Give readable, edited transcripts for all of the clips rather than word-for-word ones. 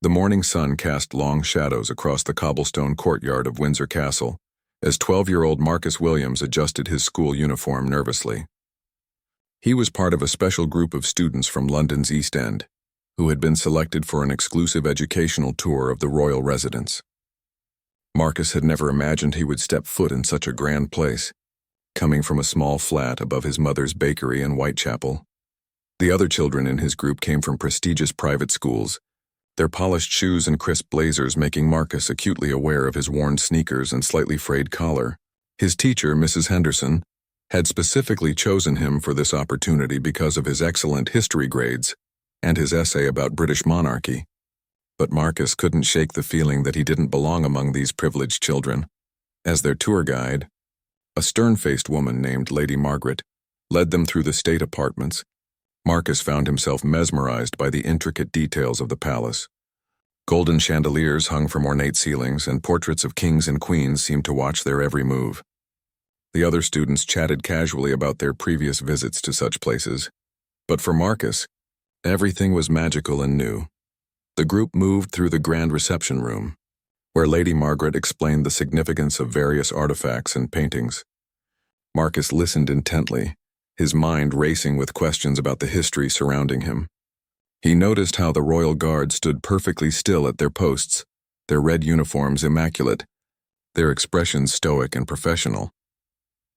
The morning sun cast long shadows across the cobblestone courtyard of Windsor Castle as 12-year-old Marcus Williams adjusted his school uniform nervously. He was part of a special group of students from London's East End, who had been selected for an exclusive educational tour of the royal residence. Marcus had never imagined he would step foot in such a grand place, coming from a small flat above his mother's bakery in Whitechapel. The other children in his group came from prestigious private schools, their polished shoes and crisp blazers making Marcus acutely aware of his worn sneakers and slightly frayed collar. His teacher, Mrs. Henderson, had specifically chosen him for this opportunity because of his excellent history grades and his essay about British monarchy. But Marcus couldn't shake the feeling that he didn't belong among these privileged children. As their tour guide, a stern-faced woman named Lady Margaret led them through the state apartments. Marcus found himself mesmerized by the intricate details of the palace. Golden chandeliers hung from ornate ceilings, and portraits of kings and queens seemed to watch their every move. The other students chatted casually about their previous visits to such places. But for Marcus, everything was magical and new. The group moved through the grand reception room, where Lady Margaret explained the significance of various artifacts and paintings. Marcus listened intently, his mind racing with questions about the history surrounding him. He noticed how the royal guard stood perfectly still at their posts, their red uniforms immaculate, their expressions stoic and professional.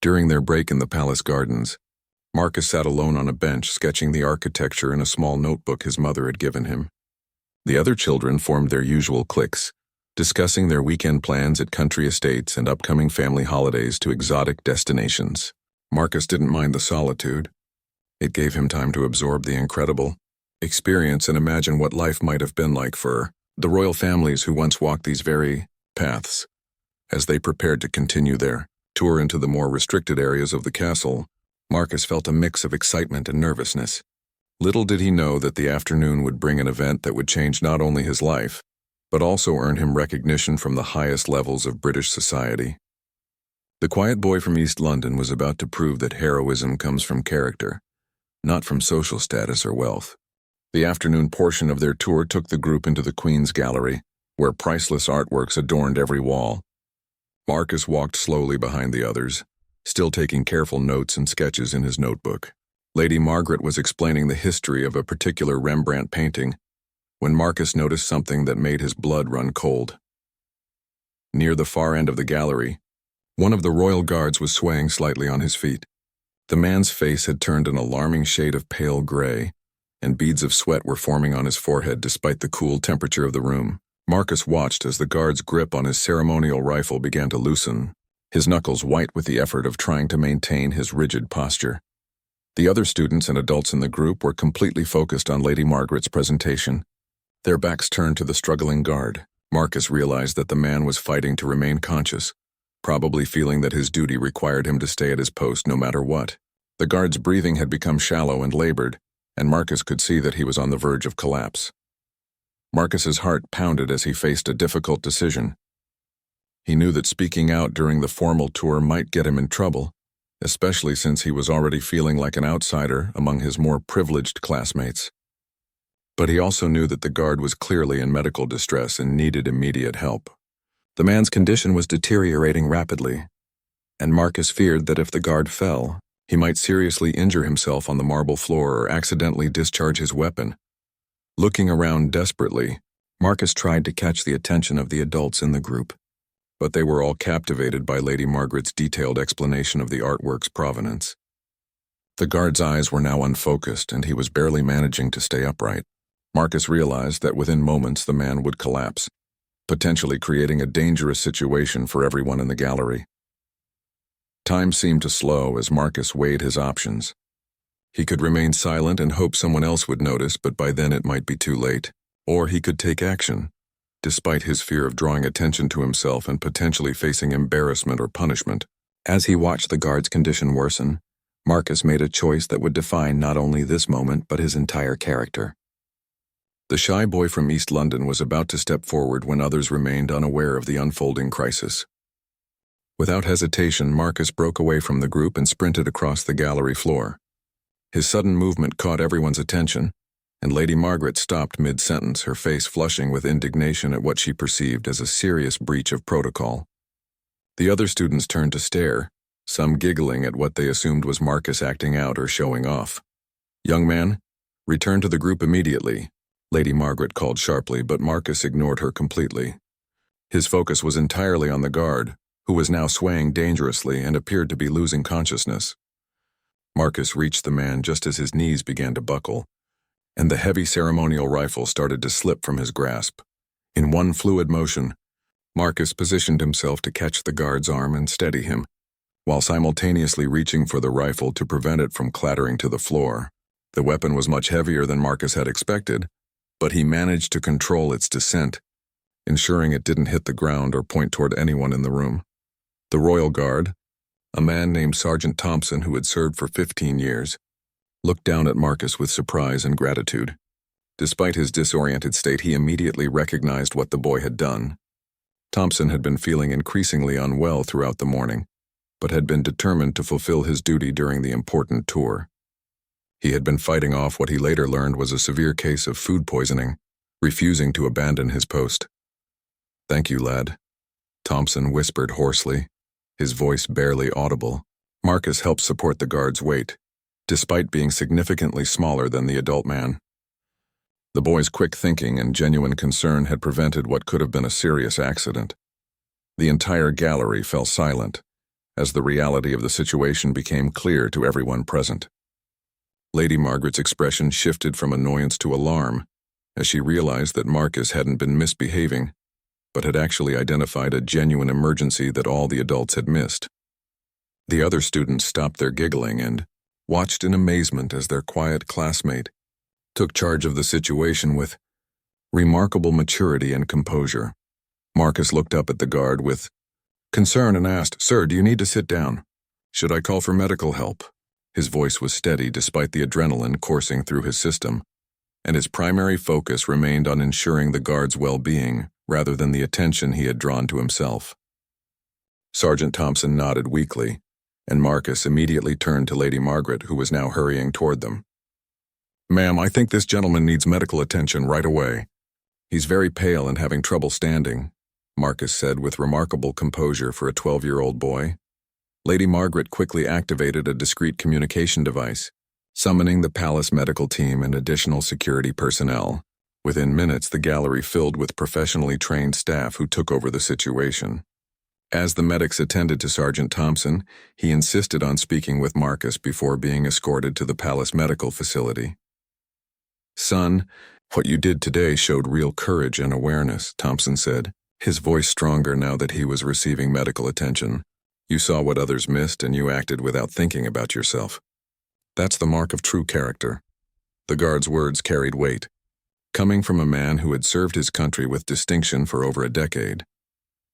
During their break in the palace gardens, Marcus sat alone on a bench sketching the architecture in a small notebook his mother had given him. The other children formed their usual cliques, discussing their weekend plans at country estates and upcoming family holidays to exotic destinations. Marcus didn't mind the solitude. It gave him time to absorb the incredible experience and imagine what life might have been like for the royal families who once walked these very paths. As they prepared to continue their tour into the more restricted areas of the castle, Marcus felt a mix of excitement and nervousness. Little did he know that the afternoon would bring an event that would change not only his life, but also earn him recognition from the highest levels of British society. The quiet boy from East London was about to prove that heroism comes from character, not from social status or wealth. The afternoon portion of their tour took the group into the Queen's Gallery, where priceless artworks adorned every wall. Marcus walked slowly behind the others, still taking careful notes and sketches in his notebook. Lady Margaret was explaining the history of a particular Rembrandt painting when Marcus noticed something that made his blood run cold. Near the far end of the gallery, one of the royal guards was swaying slightly on his feet. The man's face had turned an alarming shade of pale gray, and beads of sweat were forming on his forehead despite the cool temperature of the room. Marcus watched as the guard's grip on his ceremonial rifle began to loosen, his knuckles white with the effort of trying to maintain his rigid posture. The other students and adults in the group were completely focused on Lady Margaret's presentation, their backs turned to the struggling guard. Marcus realized that the man was fighting to remain conscious, probably feeling that his duty required him to stay at his post no matter what. The guard's breathing had become shallow and labored, and Marcus could see that he was on the verge of collapse. Marcus's heart pounded as he faced a difficult decision. He knew that speaking out during the formal tour might get him in trouble, especially since he was already feeling like an outsider among his more privileged classmates. But he also knew that the guard was clearly in medical distress and needed immediate help. The man's condition was deteriorating rapidly, and Marcus feared that if the guard fell, he might seriously injure himself on the marble floor or accidentally discharge his weapon. Looking around desperately, Marcus tried to catch the attention of the adults in the group, but they were all captivated by Lady Margaret's detailed explanation of the artwork's provenance. The guard's eyes were now unfocused, and he was barely managing to stay upright. Marcus realized that within moments the man would collapse, potentially creating a dangerous situation for everyone in the gallery. Time seemed to slow as Marcus weighed his options. He could remain silent and hope someone else would notice, but by then it might be too late. Or he could take action, despite his fear of drawing attention to himself and potentially facing embarrassment or punishment. As he watched the guard's condition worsen, Marcus made a choice that would define not only this moment but his entire character. The shy boy from East London was about to step forward when others remained unaware of the unfolding crisis. Without hesitation, Marcus broke away from the group and sprinted across the gallery floor. His sudden movement caught everyone's attention, and Lady Margaret stopped mid-sentence, her face flushing with indignation at what she perceived as a serious breach of protocol. The other students turned to stare, some giggling at what they assumed was Marcus acting out or showing off. "Young man, return to the group immediately," Lady Margaret called sharply, but Marcus ignored her completely. His focus was entirely on the guard, who was now swaying dangerously and appeared to be losing consciousness. Marcus reached the man just as his knees began to buckle, and the heavy ceremonial rifle started to slip from his grasp. In one fluid motion, Marcus positioned himself to catch the guard's arm and steady him, while simultaneously reaching for the rifle to prevent it from clattering to the floor. The weapon was much heavier than Marcus had expected, but he managed to control its descent, ensuring it didn't hit the ground or point toward anyone in the room. The Royal Guard, a man named Sergeant Thompson who had served for 15 years, looked down at Marcus with surprise and gratitude. Despite his disoriented state, he immediately recognized what the boy had done. Thompson had been feeling increasingly unwell throughout the morning, but had been determined to fulfill his duty during the important tour. He had been fighting off what he later learned was a severe case of food poisoning, refusing to abandon his post. "Thank you, lad," Thompson whispered hoarsely, his voice barely audible. Marcus helped support the guard's weight, despite being significantly smaller than the adult man. The boy's quick thinking and genuine concern had prevented what could have been a serious accident. The entire gallery fell silent, as the reality of the situation became clear to everyone present. Lady Margaret's expression shifted from annoyance to alarm, as she realized that Marcus hadn't been misbehaving, but had actually identified a genuine emergency that all the adults had missed. The other students stopped their giggling and watched in amazement as their quiet classmate took charge of the situation with remarkable maturity and composure. Marcus looked up at the guard with concern and asked, "Sir, do you need to sit down? Should I call for medical help?" His voice was steady despite the adrenaline coursing through his system, and his primary focus remained on ensuring the guard's well-being rather than the attention he had drawn to himself. Sergeant Thompson nodded weakly, and Marcus immediately turned to Lady Margaret, who was now hurrying toward them. "Ma'am, I think this gentleman needs medical attention right away. He's very pale and having trouble standing," Marcus said with remarkable composure for a 12-year-old boy. Lady Margaret quickly activated a discreet communication device, summoning the palace medical team and additional security personnel. Within minutes, the gallery filled with professionally trained staff who took over the situation. As the medics attended to Sergeant Thompson, he insisted on speaking with Marcus before being escorted to the palace medical facility. "Son, what you did today showed real courage and awareness," Thompson said, his voice stronger now that he was receiving medical attention. "You saw what others missed and you acted without thinking about yourself. That's the mark of true character." The guard's words carried weight, coming from a man who had served his country with distinction for over a decade.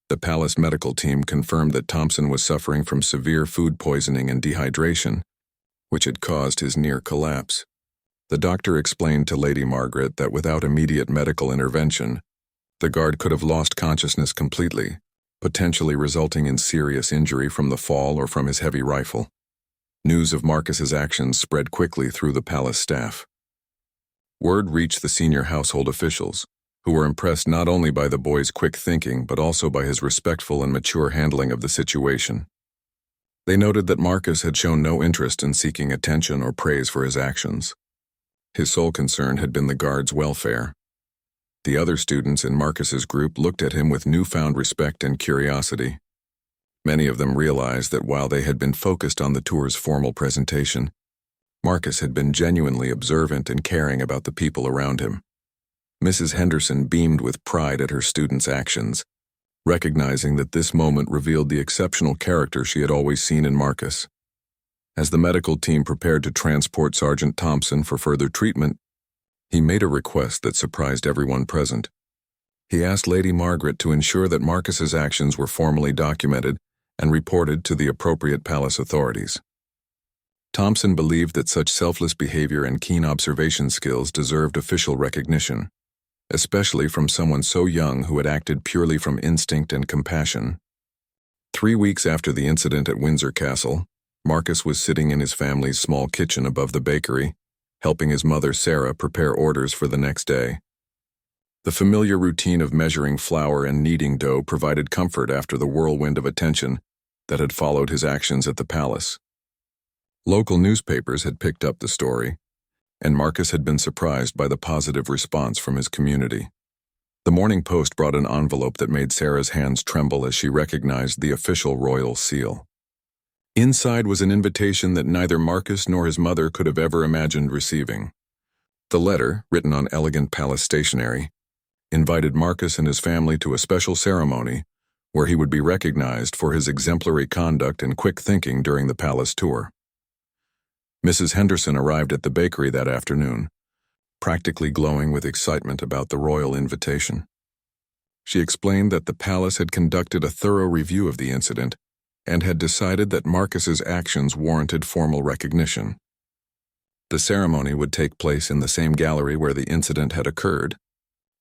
The palace medical team confirmed that Thompson was suffering from severe food poisoning and dehydration, which had caused his near collapse. The doctor explained to Lady Margaret that without immediate medical intervention, the guard could have lost consciousness completely, potentially resulting in serious injury from the fall or from his heavy rifle. News of Marcus's actions spread quickly through the palace staff. Word reached the senior household officials, who were impressed not only by the boy's quick thinking but also by his respectful and mature handling of the situation. They noted that Marcus had shown no interest in seeking attention or praise for his actions. His sole concern had been the guard's welfare. The other students in Marcus's group looked at him with newfound respect and curiosity. Many of them realized that while they had been focused on the tour's formal presentation, Marcus had been genuinely observant and caring about the people around him. Mrs. Henderson beamed with pride at her students' actions, recognizing that this moment revealed the exceptional character she had always seen in Marcus. As the medical team prepared to transport Sergeant Thompson for further treatment, he made a request that surprised everyone present. He asked Lady Margaret to ensure that Marcus's actions were formally documented and reported to the appropriate palace authorities. Thompson believed that such selfless behavior and keen observation skills deserved official recognition, especially from someone so young who had acted purely from instinct and compassion. 3 weeks after the incident at Windsor Castle, Marcus was sitting in his family's small kitchen above the bakery, helping his mother Sarah prepare orders for the next day. The familiar routine of measuring flour and kneading dough provided comfort after the whirlwind of attention that had followed his actions at the palace. Local newspapers had picked up the story, and Marcus had been surprised by the positive response from his community. The Morning Post brought an envelope that made Sarah's hands tremble as she recognized the official royal seal. Inside was an invitation that neither Marcus nor his mother could have ever imagined receiving. The letter, written on elegant palace stationery, invited Marcus and his family to a special ceremony where he would be recognized for his exemplary conduct and quick thinking during the palace tour. Mrs. Henderson arrived at the bakery that afternoon, practically glowing with excitement about the royal invitation. She explained that the palace had conducted a thorough review of the incident and had decided that Marcus's actions warranted formal recognition. The ceremony would take place in the same gallery where the incident had occurred,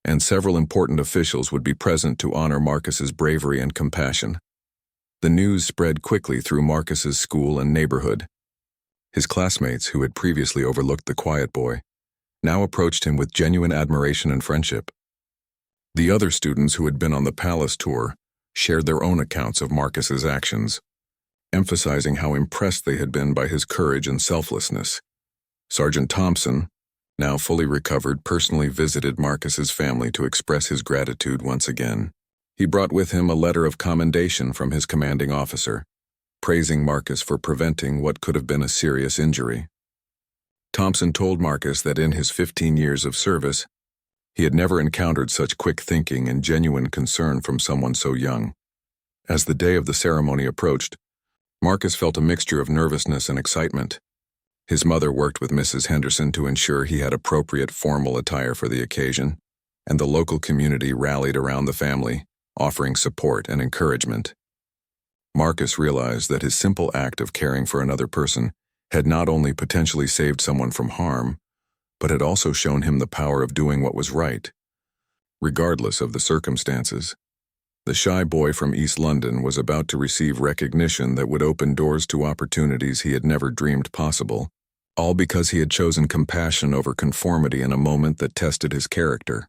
and several important officials would be present to honor Marcus's bravery and compassion. The news spread quickly through Marcus's school and neighborhood. His classmates, who had previously overlooked the quiet boy, now approached him with genuine admiration and friendship. The other students who had been on the palace tour shared their own accounts of Marcus's actions, emphasizing how impressed they had been by his courage and selflessness. Sergeant Thompson, now fully recovered, personally visited Marcus's family to express his gratitude once again. He brought with him a letter of commendation from his commanding officer, praising Marcus for preventing what could have been a serious injury. Thompson told Marcus that in his 15 years of service, he had never encountered such quick thinking and genuine concern from someone so young. As the day of the ceremony approached, Marcus felt a mixture of nervousness and excitement. His mother worked with Mrs. Henderson to ensure he had appropriate formal attire for the occasion, and the local community rallied around the family, offering support and encouragement. Marcus realized that his simple act of caring for another person had not only potentially saved someone from harm, but had also shown him the power of doing what was right, regardless of the circumstances. The shy boy from East London was about to receive recognition that would open doors to opportunities he had never dreamed possible, all because he had chosen compassion over conformity in a moment that tested his character.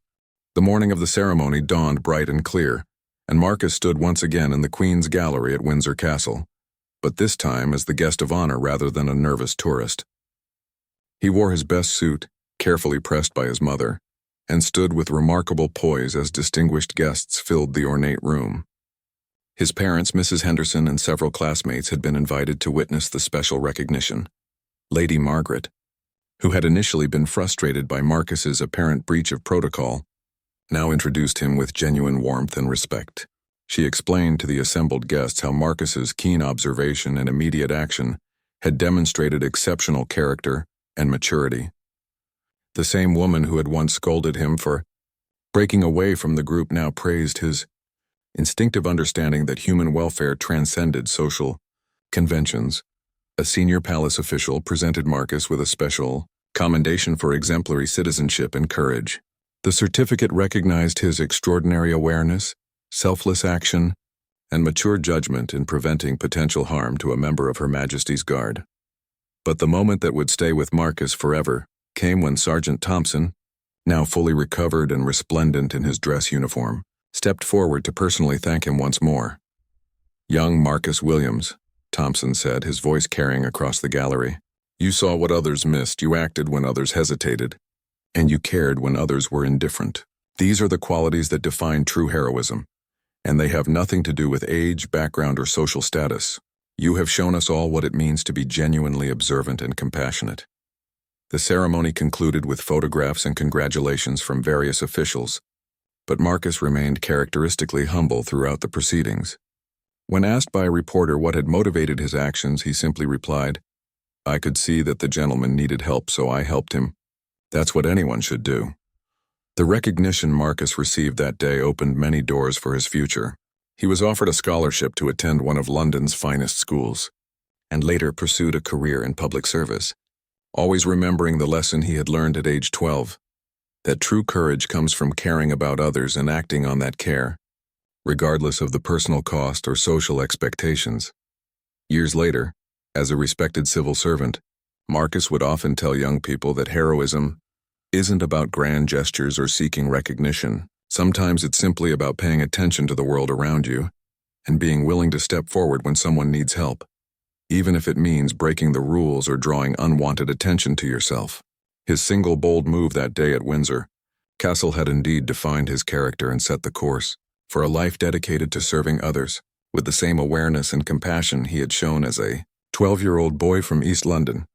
The morning of the ceremony dawned bright and clear, and Marcus stood once again in the Queen's Gallery at Windsor Castle, but this time as the guest of honor rather than a nervous tourist. He wore his best suit, carefully pressed by his mother, and stood with remarkable poise as distinguished guests filled the ornate room. His parents, Mrs. Henderson, and several classmates had been invited to witness the special recognition. Lady Margaret, who had initially been frustrated by Marcus's apparent breach of protocol, now introduced him with genuine warmth and respect. She explained to the assembled guests how Marcus's keen observation and immediate action had demonstrated exceptional character and maturity. The same woman who had once scolded him for breaking away from the group now praised his instinctive understanding that human welfare transcended social conventions. A senior palace official presented Marcus with a special commendation for exemplary citizenship and courage. The certificate recognized his extraordinary awareness, selfless action, and mature judgment in preventing potential harm to a member of Her Majesty's Guard. But the moment that would stay with Marcus forever came when Sergeant Thompson, now fully recovered and resplendent in his dress uniform, stepped forward to personally thank him once more. "Young Marcus Williams," Thompson said, his voice carrying across the gallery. "You saw what others missed, you acted when others hesitated, and you cared when others were indifferent. These are the qualities that define true heroism, and they have nothing to do with age, background, or social status. You have shown us all what it means to be genuinely observant and compassionate." The ceremony concluded with photographs and congratulations from various officials, but Marcus remained characteristically humble throughout the proceedings. When asked by a reporter what had motivated his actions, he simply replied, "I could see that the gentleman needed help, so I helped him. That's what anyone should do." The recognition Marcus received that day opened many doors for his future. He was offered a scholarship to attend one of London's finest schools, and later pursued a career in public service, always remembering the lesson he had learned at age 12, that true courage comes from caring about others and acting on that care, regardless of the personal cost or social expectations. Years later, as a respected civil servant, Marcus would often tell young people that heroism isn't about grand gestures or seeking recognition. Sometimes it's simply about paying attention to the world around you and being willing to step forward when someone needs help, even if it means breaking the rules or drawing unwanted attention to yourself. His single bold move that day at Windsor Castle had indeed defined his character and set the course for a life dedicated to serving others, with the same awareness and compassion he had shown as a 12-year-old boy from East London.